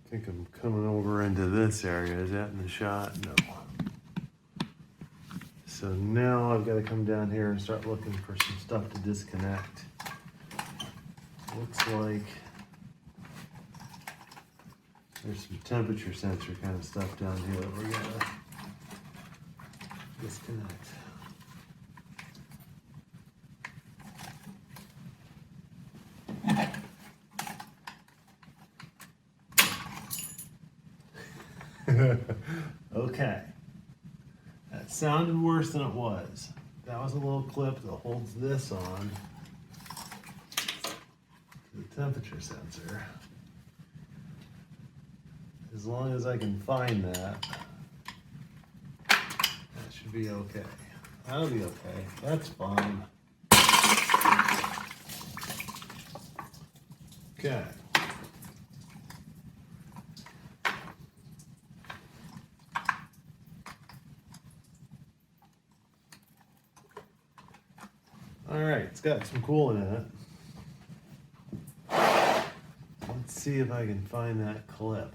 I think I'm coming over into this area. Is that in the shot? No. So now I've got to come down here and start looking for some stuff to disconnect. Looks like there's some temperature sensor kind of stuff down here that we're gonna disconnect. Okay. That sounded worse than it was. That was a little clip that holds this on to the temperature sensor. As long as I can find that, that should be okay. That'll be okay. That's fine. Okay. All right, it's got some coolant in it. Let's see if I can find that clip.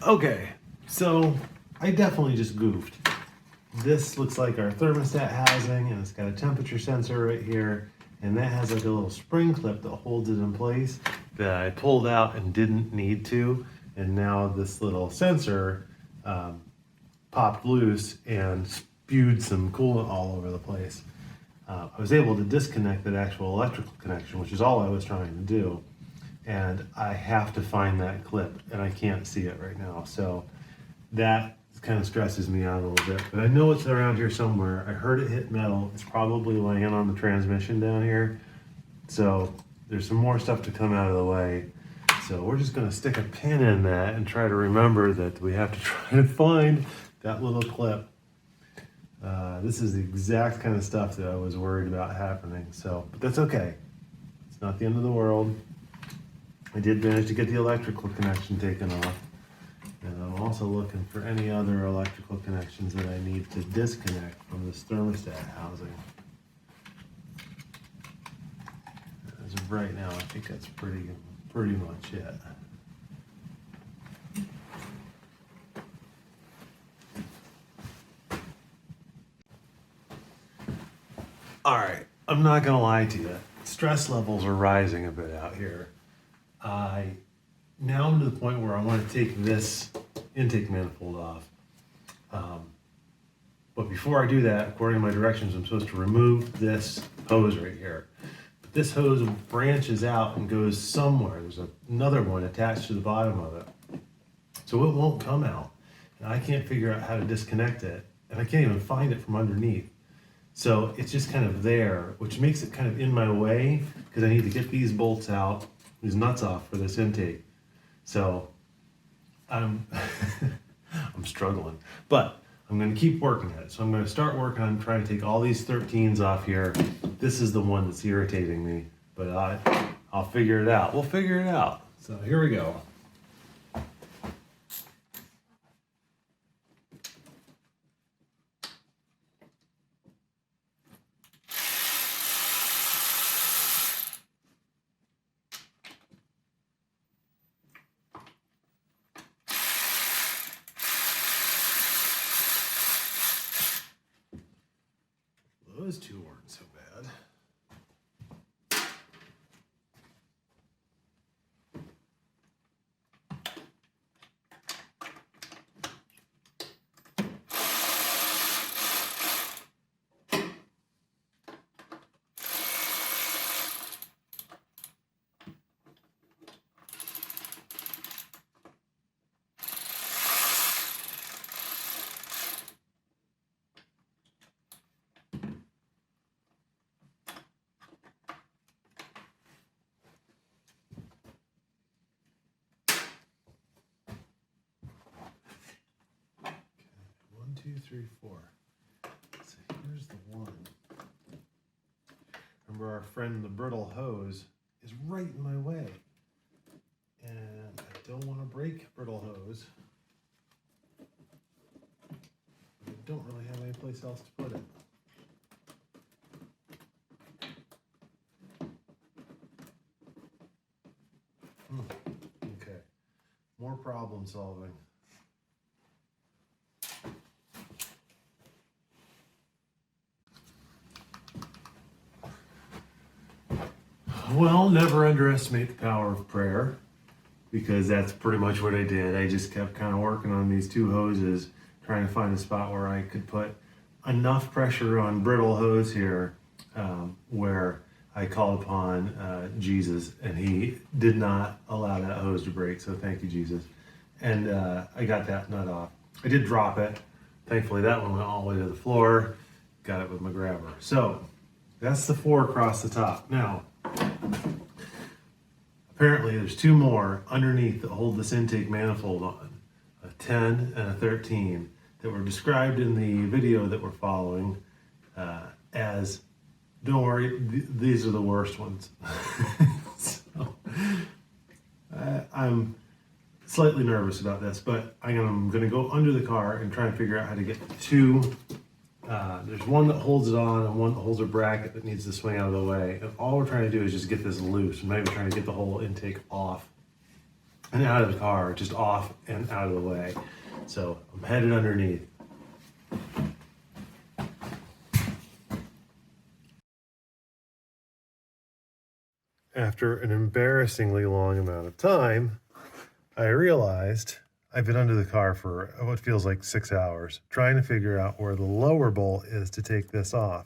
Okay, so I definitely just goofed. This looks like our thermostat housing, and it's got a temperature sensor right here, and that has like a little spring clip that holds it in place that I pulled out and didn't need to, and now this little sensor popped loose and spewed some coolant all over the place. I was able to disconnect that actual electrical connection, which is all I was trying to do. And I have to find that clip, and I can't see it right now. So that kind of stresses me out a little bit, but I know it's around here somewhere. I heard it hit metal. It's probably laying on the transmission down here. So there's some more stuff to come out of the way. So we're just gonna stick a pin in that and try to remember that we have to try to find that little clip. This is the exact kind of stuff that I was worried about happening. So, but that's okay. It's not the end of the world. I did manage to get the electrical connection taken off, and I'm also looking for any other electrical connections that I need to disconnect from this thermostat housing. As of right now, I think that's pretty much it. All right, I'm not gonna lie to you. Stress levels are rising a bit out here. Now I'm to the point where I want to take this intake manifold off. But before I do that, according to my directions, I'm supposed to remove this hose right here. But this hose branches out and goes somewhere. There's another one attached to the bottom of it. So it won't come out. And I can't figure out how to disconnect it. And I can't even find it from underneath. So it's just kind of there, which makes it kind of in my way because I need to get these bolts out, these nuts off for this intake. So I'm I'm struggling, but I'm going to keep working at it. So I'm going to start working on trying to take all these 13s off here. This is the one that's irritating me, but I'll figure it out. We'll figure it out. So here we go. Those two weren't so bad. 2, 3, 4. So here's the one. Remember, our friend the brittle hose is right in my way. And I don't want to break brittle hose. I don't really have any place else to put it. Okay, more problem solving. Well, never underestimate the power of prayer, because that's pretty much what I did. I just kept kind of working on these two hoses, trying to find a spot where I could put enough pressure on brittle hose here where I called upon Jesus, and he did not allow that hose to break. So thank you, Jesus. And I got that nut off. I did drop it. Thankfully, that one went all the way to the floor. Got it with my grabber. So that's the 4 across the top. Now, apparently there's 2 more underneath that hold this intake manifold on, a 10 and a 13, that were described in the video that we're following as, don't worry, these are the worst ones. So, I'm slightly nervous about this, but I'm going to go under the car and try and figure out how to get 2. There's one that holds it on and one that holds a bracket that needs to swing out of the way. And all we're trying to do is just get this loose. Maybe trying to get the whole intake off and out of the car, just off and out of the way. So I'm headed underneath. After an embarrassingly long amount of time, I realized I've been under the car for what feels like 6 hours, trying to figure out where the lower bolt is to take this off.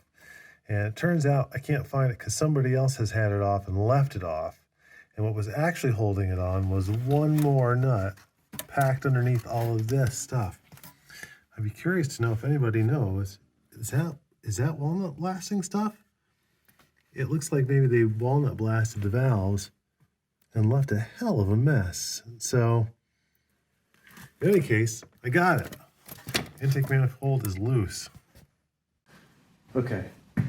And it turns out I can't find it because somebody else has had it off and left it off. And what was actually holding it on was one more nut packed underneath all of this stuff. I'd be curious to know if anybody knows, is that walnut blasting stuff? It looks like maybe they walnut blasted the valves and left a hell of a mess. So, in any case, I got it. Intake manifold is loose. Okay,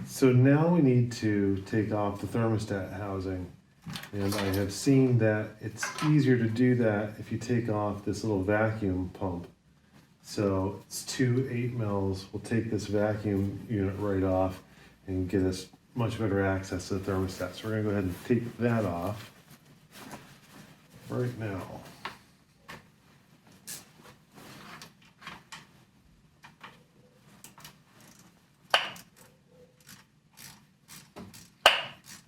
so now we need to take off the thermostat housing. And I have seen that it's easier to do that if you take off this little vacuum pump. So it's 2 8 mils. We'll take this vacuum unit right off and get us much better access to the thermostat. So we're gonna go ahead and take that off right now.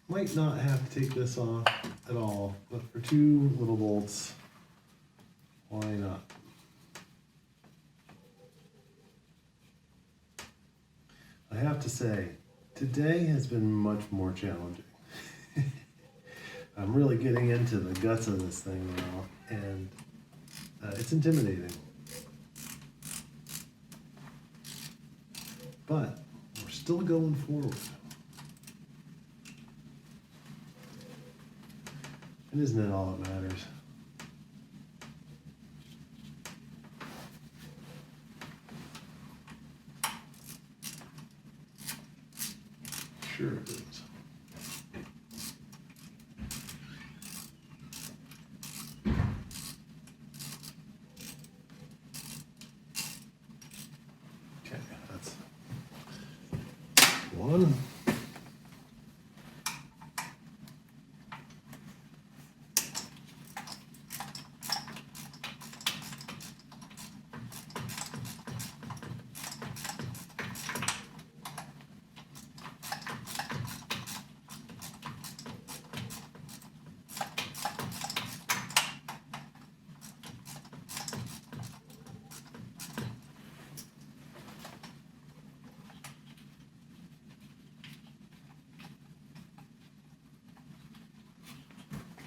Might not have to take this off at all, but for 2 little bolts, why not? I have to say, today has been much more challenging. I'm really getting into the guts of this thing now, and it's intimidating. But we're still going forward. And isn't it all that matters? Sure it is. Okay, that's one.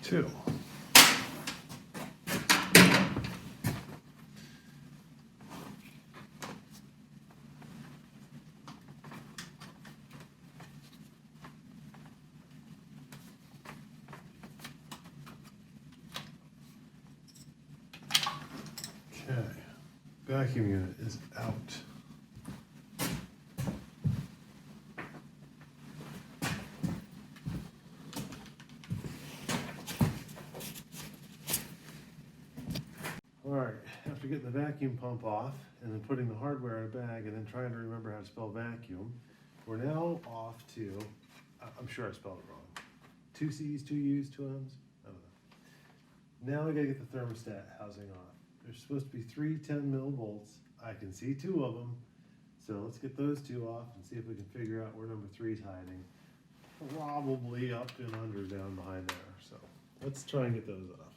Two. Okay, vacuum unit is out. All right, after getting the vacuum pump off and then putting the hardware in a bag and then trying to remember how to spell vacuum, we're now off to, I'm sure I spelled it wrong. 2 C's, 2 U's, 2 M's? I don't know. Now we gotta get the thermostat housing off. There's supposed to be 3 10 millivolts. I can see 2 of them. So let's get those 2 off and see if we can figure out where number 3 is hiding. Probably up and under down behind there. So let's try and get those off.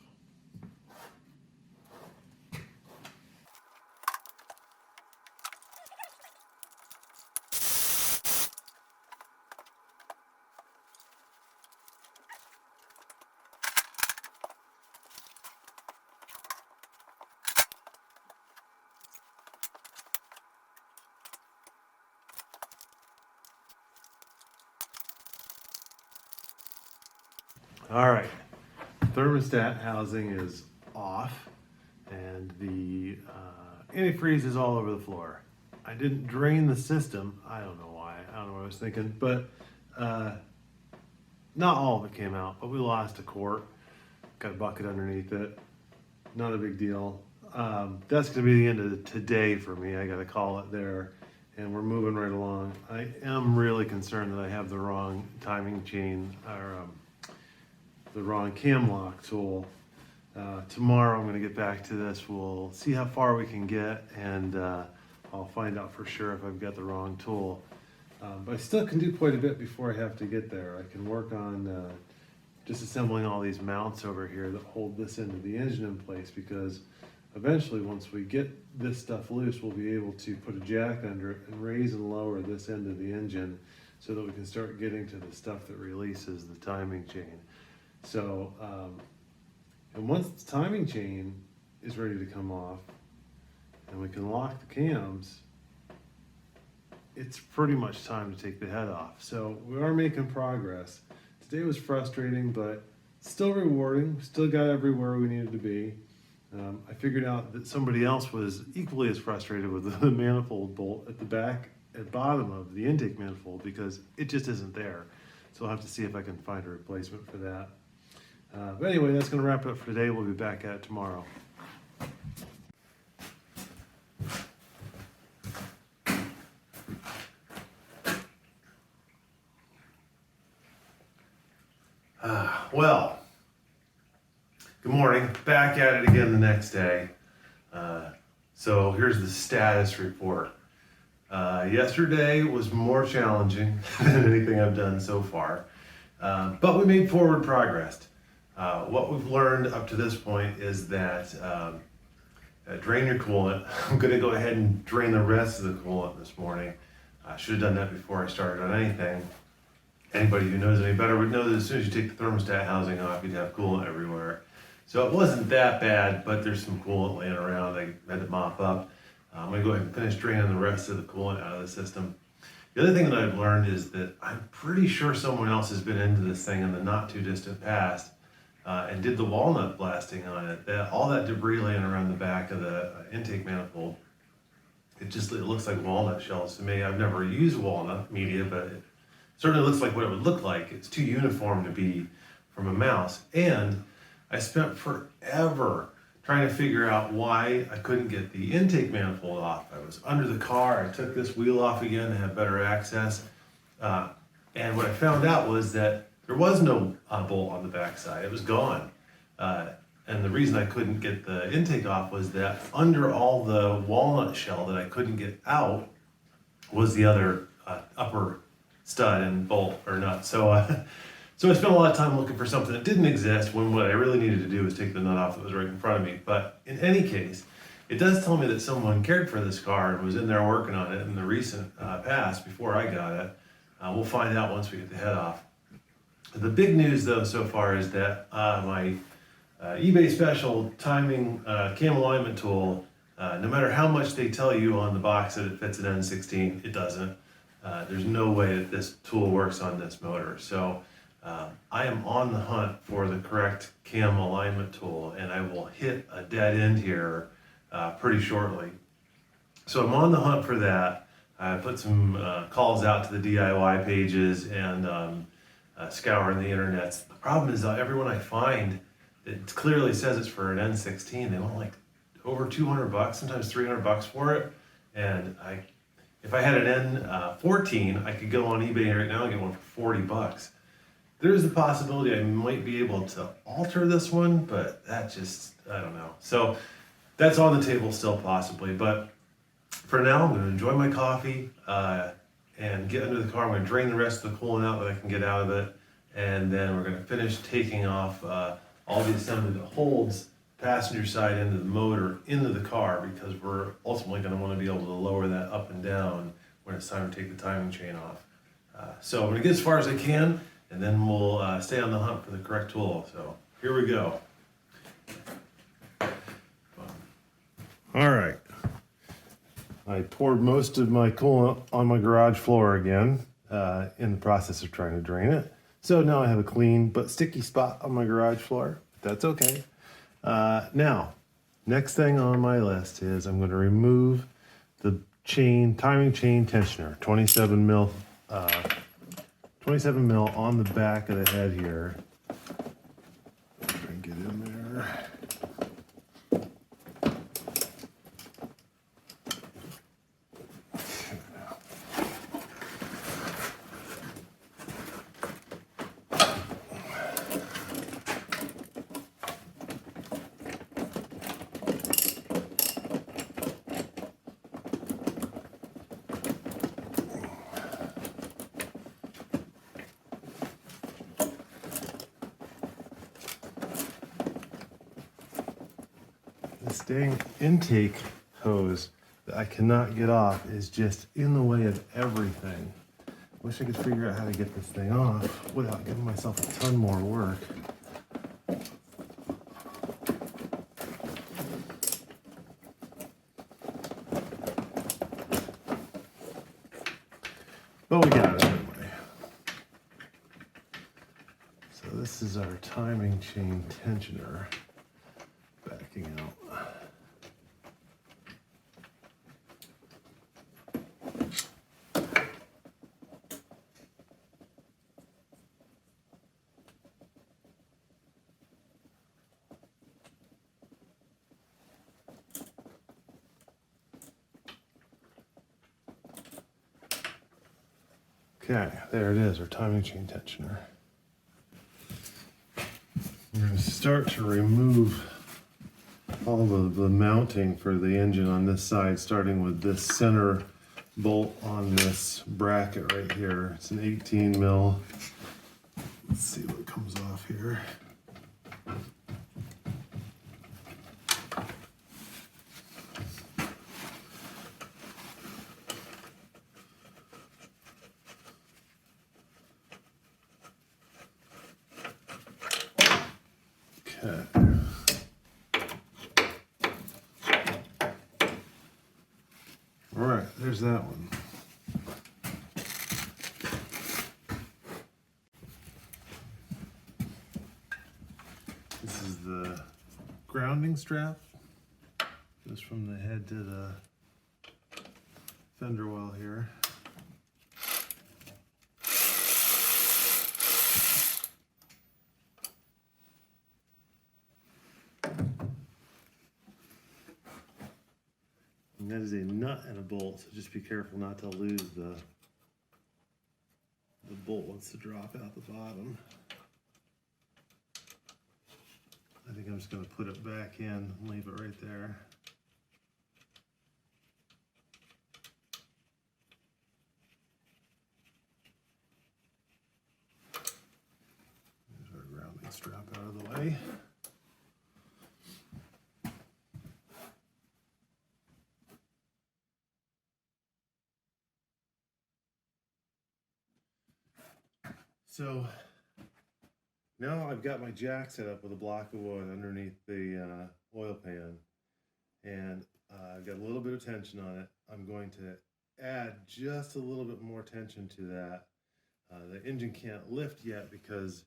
All right, thermostat housing is off and the antifreeze is all over the floor. I didn't drain the system. I don't know why. I don't know what I was thinking, but not all of it came out, but we lost a quart. Got a bucket underneath it. Not a big deal. That's gonna be the end of today for me. I gotta call it there. And we're moving right along. I am really concerned that I have the wrong timing chain or the wrong cam lock tool. Tomorrow I'm gonna get back to this. We'll see how far we can get and I'll find out for sure if I've got the wrong tool. But I still can do quite a bit before I have to get there. I can work on just assembling all these mounts over here that hold this end of the engine in place, because eventually once we get this stuff loose, we'll be able to put a jack under it and raise and lower this end of the engine so that we can start getting to the stuff that releases the timing chain. So, and once the timing chain is ready to come off and we can lock the cams, it's pretty much time to take the head off. So we are making progress. Today was frustrating, but still rewarding. Still got everywhere we needed to be. I figured out that somebody else was equally as frustrated with the manifold bolt at the back, at bottom of the intake manifold, because it just isn't there. So I'll have to see if I can find a replacement for that. But anyway, that's going to wrap it up for today. We'll be back at it tomorrow. Well, good morning. Back at it again the next day. So here's the status report. Yesterday was more challenging than anything I've done so far, but we made forward progress. What we've learned up to this point is that drain your coolant. I'm going to go ahead and drain the rest of the coolant this morning. I should have done that before I started on anything. Anybody who knows any better would know that as soon as you take the thermostat housing off, you'd have coolant everywhere. So it wasn't that bad, but there's some coolant laying around I had to mop up. I'm going to go ahead and finish draining the rest of the coolant out of the system. The other thing that I've learned is that I'm pretty sure someone else has been into this thing in the not too distant past and did the walnut blasting on it. All that debris laying around the back of the intake manifold, it looks like walnut shells to me. I've never used walnut media, but it certainly looks like what it would look like. It's too uniform to be from a mouse. And I spent forever trying to figure out why I couldn't get the intake manifold off. I was under the car. I took this wheel off again to have better access. And what I found out was that there was no bolt on the backside. It was gone. And the reason I couldn't get the intake off was that under all the walnut shell that I couldn't get out was the other upper stud and bolt or nut. So I spent a lot of time looking for something that didn't exist when what I really needed to do was take the nut off that was right in front of me. But in any case, it does tell me that someone cared for this car and was in there working on it in the recent past before I got it. We'll find out once we get the head off. The big news though so far is that my eBay special timing cam alignment tool, no matter how much they tell you on the box that it fits an N16, it doesn't. There's no way that this tool works on this motor. So I am on the hunt for the correct cam alignment tool, and I will hit a dead end here pretty shortly. So I'm on the hunt for that. I put some calls out to the DIY pages and scouring the internets. The problem is everyone I find, it clearly says it's for an N16. They want like over 200 bucks, sometimes 300 bucks for it. And if I had an N14, I could go on eBay right now and get one for 40 bucks. There's the possibility I might be able to alter this one, but that just, I don't know. So that's on the table still possibly, but for now I'm gonna enjoy my coffee and get under the car. I'm gonna drain the rest of the coolant out that I can get out of it. And then we're gonna finish taking off all the assembly that holds passenger side into the motor into the car, because we're ultimately gonna wanna be able to lower that up and down when it's time to take the timing chain off. So I'm gonna get as far as I can, and then we'll stay on the hunt for the correct tool. So here we go. All right. I poured most of my coolant on my garage floor again in the process of trying to drain it. So now I have a clean but sticky spot on my garage floor. That's okay. Now, next thing on my list is I'm going to remove the timing chain tensioner, 27 mil on the back of the head here. Try and get in there. This dang intake hose that I cannot get off is just in the way of everything. Wish I could figure out how to get this thing off without giving myself a ton more work. But we got it anyway. So this is our timing chain tensioner backing out. Okay, there it is, our timing chain tensioner. We're going to start to remove all of the mounting for the engine on this side, starting with this center bolt on this bracket right here. It's an 18 mil. Let's see what comes off here. Okay. All right, there's that one. This is the grounding strap. Goes from the head to the fender well here. And that is a nut and a bolt, so just be careful not to lose the bolt wants to drop out the bottom. I think I'm just going to put it back in and leave it right there. There's our grounding strap out of the way. So now I've got my jack set up with a block of wood underneath the oil pan, and I've got a little bit of tension on it. I'm going to add just a little bit more tension to that. The engine can't lift yet because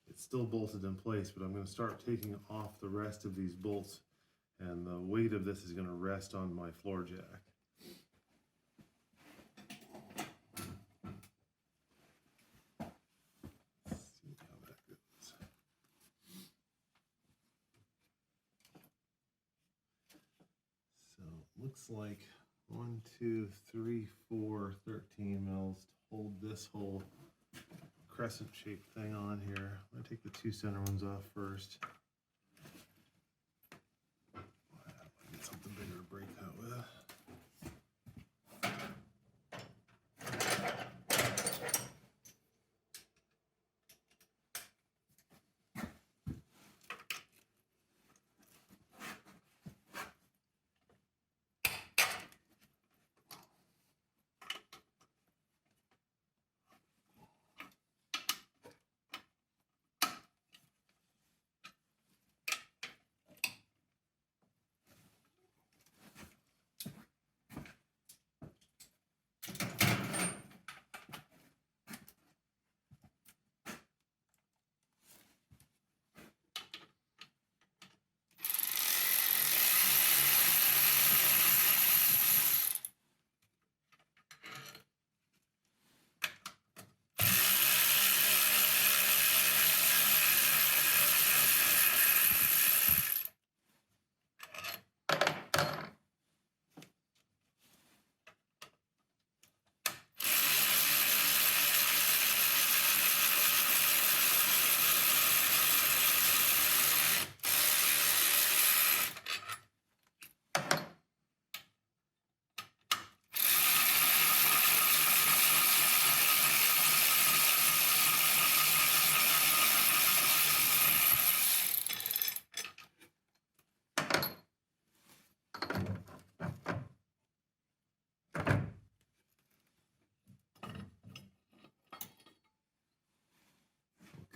it's still bolted in place, but I'm going to start taking off the rest of these bolts, and the weight of this is going to rest on my floor jack. looks like 1, 2, 3, 4, 13 mils to hold this whole crescent shaped thing on here. I'm gonna take the 2 center ones off first. Get something bigger to break that with.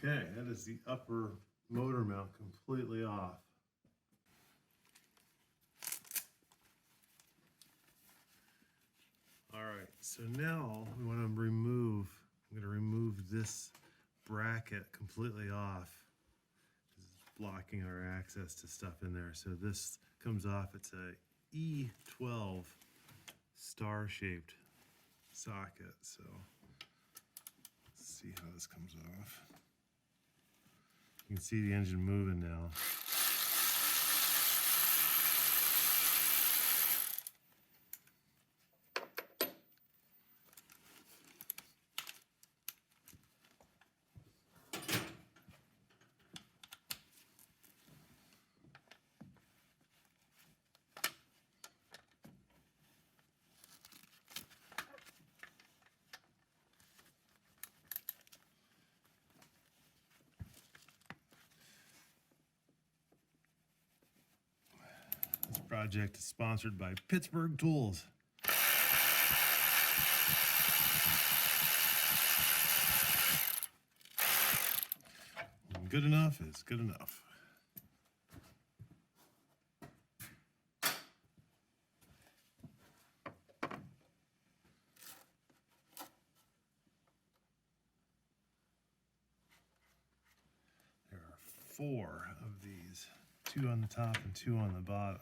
Okay, that is the upper motor mount completely off. All right, so now we want to I'm going to remove this bracket completely off. This is blocking our access to stuff in there. So this comes off. It's a E12 star-shaped socket. So let's see how this comes off. You can see the engine moving now. This project is sponsored by Pittsburgh Tools. Good enough is good enough. There are 4 of these, 2 on the top and 2 on the bottom.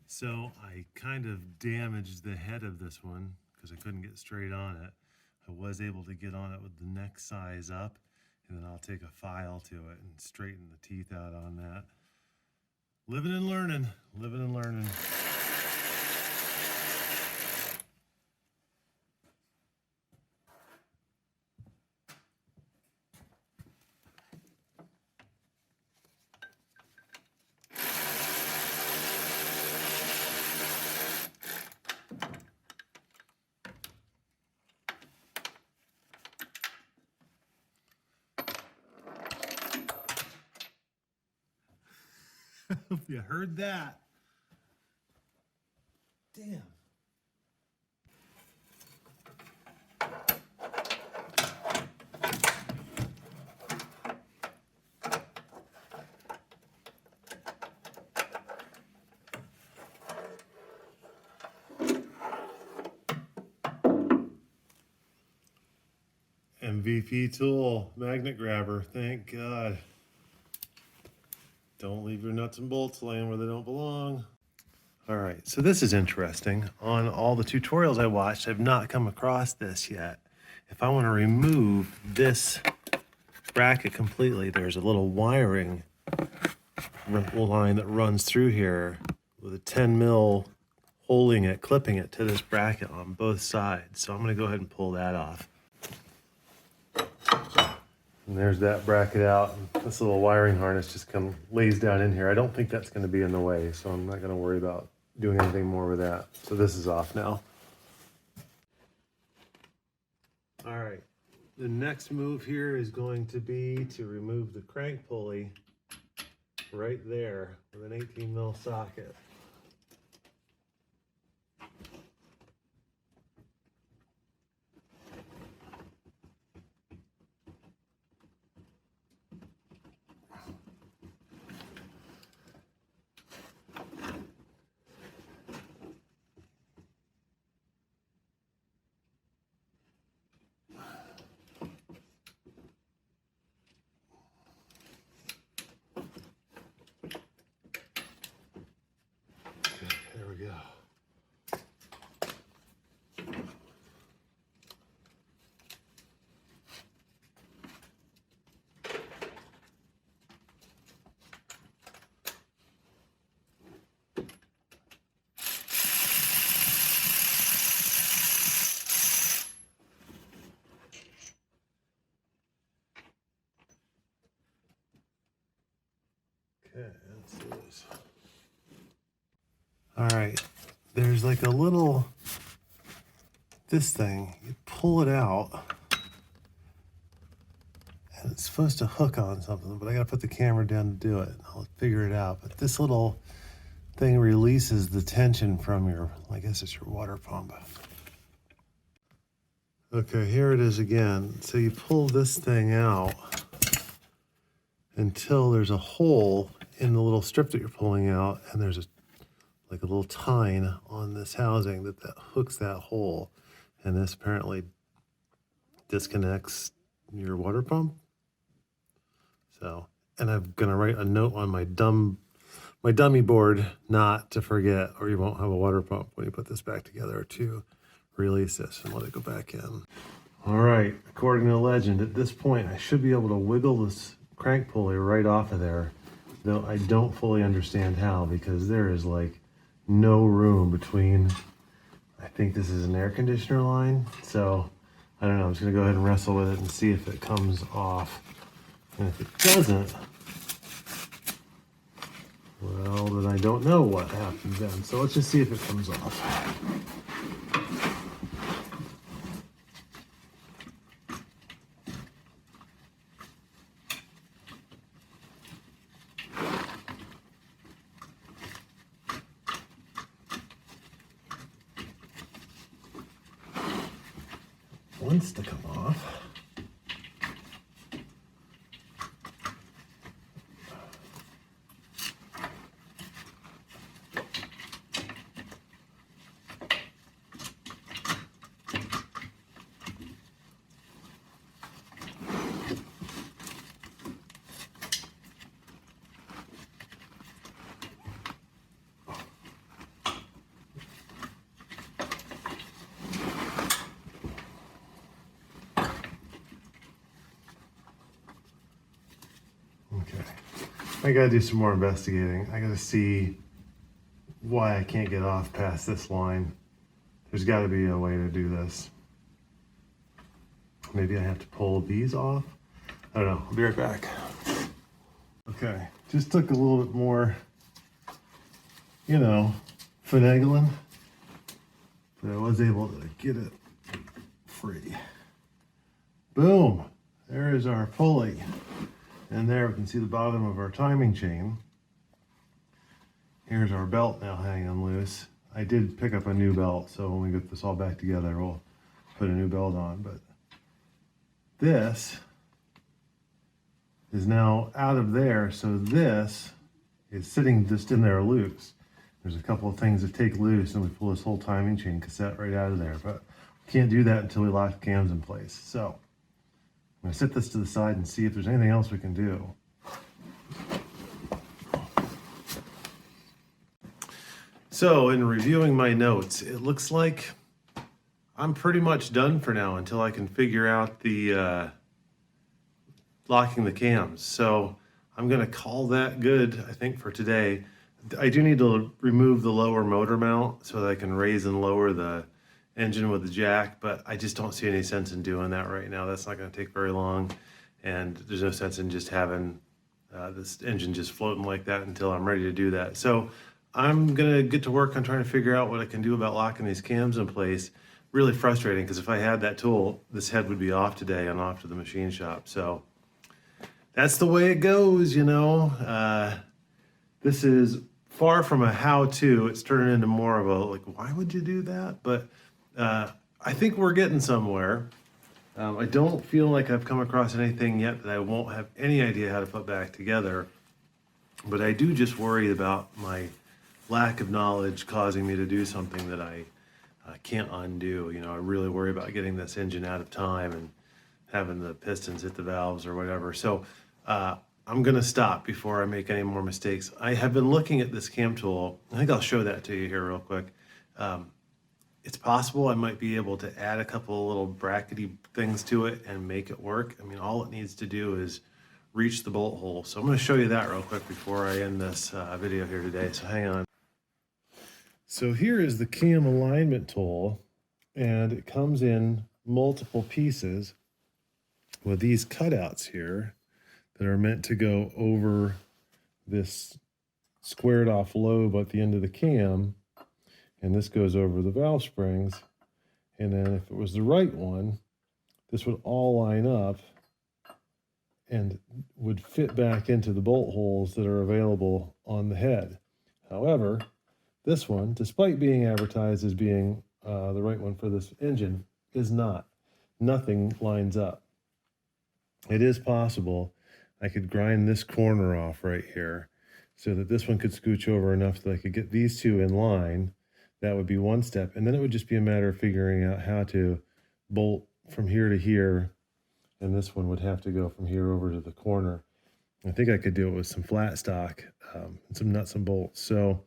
So I kind of damaged the head of this one because I couldn't get straight on it. I was able to get on it with the neck size up, and then I'll take a file to it and straighten the teeth out on that. Living and learning, living and learning. You heard that? Damn. MVP tool, magnet grabber, thank God. Don't leave your nuts and bolts laying where they don't belong. All right, so this is interesting. On all the tutorials I watched, I've not come across this yet. If I want to remove this bracket completely, there's a little wiring line that runs through here with a 10 mil holding it, clipping it to this bracket on both sides. So I'm going to go ahead and pull that off. And there's that bracket out. This little wiring harness just lays down in here. I don't think that's going to be in the way, so I'm not going to worry about doing anything more with that. So this is off now. All right, the next move here is going to be to remove the crank pulley right there with an 18 mil socket. There we go. Okay, let's do this. All right, there's like a little, this thing, you pull it out, and it's supposed to hook on something, but I gotta put the camera down to do it. I'll figure it out, but this little thing releases the tension from your, I guess it's your water pump. Okay, here it is again. So you pull this thing out until there's a hole in the little strip that you're pulling out, and there's like a little tine on this housing that hooks that hole, and this apparently disconnects your water pump. So, and I'm gonna write a note on my dummy board not to forget, or you won't have a water pump when you put this back together, to release this and let it go back in. All right, according to legend, at this point I should be able to wiggle this crank pulley right off of there, though I don't fully understand how, because there is like no room between, I think this is an air conditioner line, so I don't know, I'm just gonna go ahead and wrestle with it and see if it comes off. And if it doesn't, well, then I don't know what happens then. So let's just see if it comes off. Wants to come off. Okay, I gotta do some more investigating. I gotta see why I can't get off past this line. There's gotta be a way to do this. Maybe I have to pull these off. I don't know, I'll be right back. Okay, just took a little bit more, you know, finagling, but I was able to get it free. Boom, there is our pulley. And there we can see the bottom of our timing chain. Here's our belt now hanging loose. I did pick up a new belt, so when we get this all back together, we'll put a new belt on. But this is now out of there, so this is sitting just in there loose. There's a couple of things that take loose, and we pull this whole timing chain cassette right out of there, but we can't do that until we lock the cams in place. So I'm gonna set this to the side and see if there's anything else we can do. So in reviewing my notes, it looks like I'm pretty much done for now until I can figure out the locking the cams. So I'm gonna call that good, I think, for today. I do need to remove the lower motor mount so that I can raise and lower the engine with the jack, but I just don't see any sense in doing that right now. That's not gonna take very long, and there's no sense in just having this engine just floating like that until I'm ready to do that. So I'm gonna get to work on trying to figure out what I can do about locking these cams in place. Really frustrating, because if I had that tool, this head would be off today and off to the machine shop. So that's the way it goes, you know. This is far from a how-to. It's turning into more of a, like, why would you do that? But I think we're getting somewhere. I don't feel like I've come across anything yet that I won't have any idea how to put back together. But I do just worry about my lack of knowledge causing me to do something that I can't undo. You know, I really worry about getting this engine out of time and having the pistons hit the valves or whatever. So I'm gonna stop before I make any more mistakes. I have been looking at this cam tool. I think I'll show that to you here real quick. It's possible I might be able to add a couple of little brackety things to it and make it work. I mean, all it needs to do is reach the bolt hole. So I'm gonna show you that real quick before I end this video here today, so hang on. So here is the cam alignment tool, and it comes in multiple pieces with these cutouts here that are meant to go over this squared off lobe at the end of the cam, and this goes over the valve springs. And then if it was the right one, this would all line up and would fit back into the bolt holes that are available on the head. However, this one, despite being advertised as being the right one for this engine, is not. Nothing lines up. It is possible I could grind this corner off right here so that this one could scooch over enough that I could get these two in line. That would be one step. And then it would just be a matter of figuring out how to bolt from here to here. And this one would have to go from here over to the corner. I think I could do it with some flat stock, and some nuts and bolts. So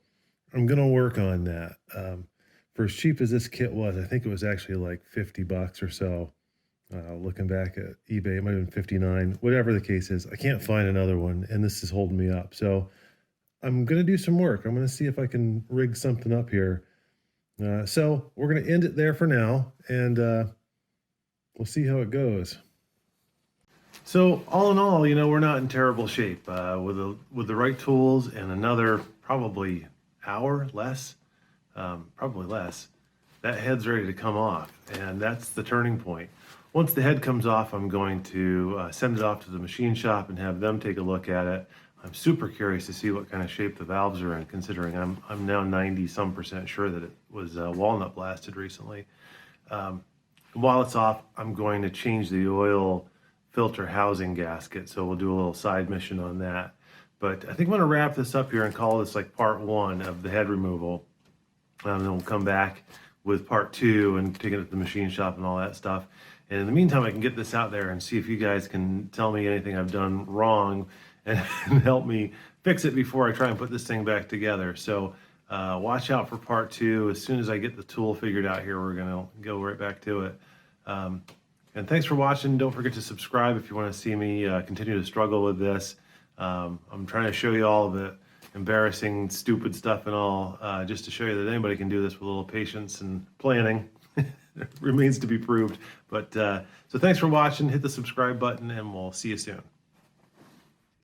I'm gonna work on that. For as cheap as this kit was, I think it was actually like 50 bucks or so. Looking back at eBay, it might have been 59, whatever the case is. I can't find another one, and this is holding me up. So I'm gonna do some work. I'm gonna see if I can rig something up here. So we're gonna end it there for now, and we'll see how it goes. So all in all, you know, we're not in terrible shape. With the right tools and another probably hour less, probably less, that head's ready to come off, and that's the turning point. Once the head comes off, I'm going to send it off to the machine shop and have them take a look at it. I'm super curious to see what kind of shape the valves are in, considering I'm now 90-some% sure that it was walnut blasted recently. While it's off, I'm going to change the oil filter housing gasket, so we'll do a little side mission on that. But I think I'm going to wrap this up here and call this like part 1 of the head removal. And then we'll come back with part 2 and take it to the machine shop and all that stuff. And in the meantime, I can get this out there and see if you guys can tell me anything I've done wrong and help me fix it before I try and put this thing back together. So watch out for part 2. As soon as I get the tool figured out here, we're going to go right back to it. And thanks for watching. Don't forget to subscribe if you want to see me continue to struggle with this. I'm trying to show you all the embarrassing, stupid stuff and all, just to show you that anybody can do this with a little patience and planning. It remains to be proved. But so thanks for watching. Hit the subscribe button, and we'll see you soon.